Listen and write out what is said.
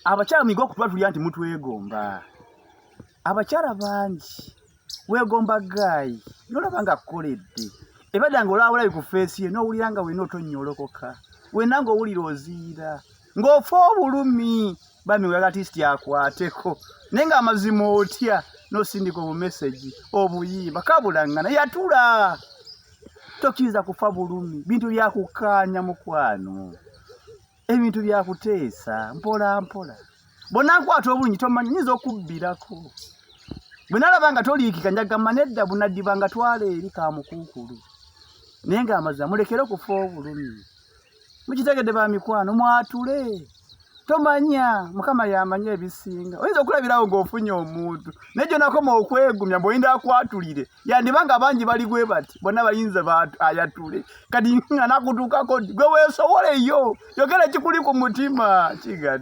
abakyala migo kutwatulya nti mutwegomba abakyala bangi wegomba gayi nolaba nga akoledde ebadanga olawulabi ku feesi ye n'owulira nga wena otonyolokoka wena ng'owulira oziira ng'ofa obulumi bami wagatisiti akwateko naye ng'amazima otya n'osindika obumeseji obuyimba kabulangana yatula tokiriza kufa bulumi bintu byakukkaanya mukwano ebintu byakuteesa mpola mpola bonna nkwata obulungi tomanyi nyinza okubbirako bwe nalaba nga toliikika njagamba nedda bunaddiba nga twala eri kamukuukulu naye ng'amazima mulekere okufa obulumi mukitegedde ba mikwano mwatule tomanya mukama yamanya ebisinga oyinza okulabirawo ng'ofunye omuntu naye gyonakoma okwegumya mbw'oyinda akwatulire yandibanga bangi bali gwe bati bonna bayinza ayatule kati nga nakutuukako gwe weesowoleyo yogera ekikuli ku mutima kigadde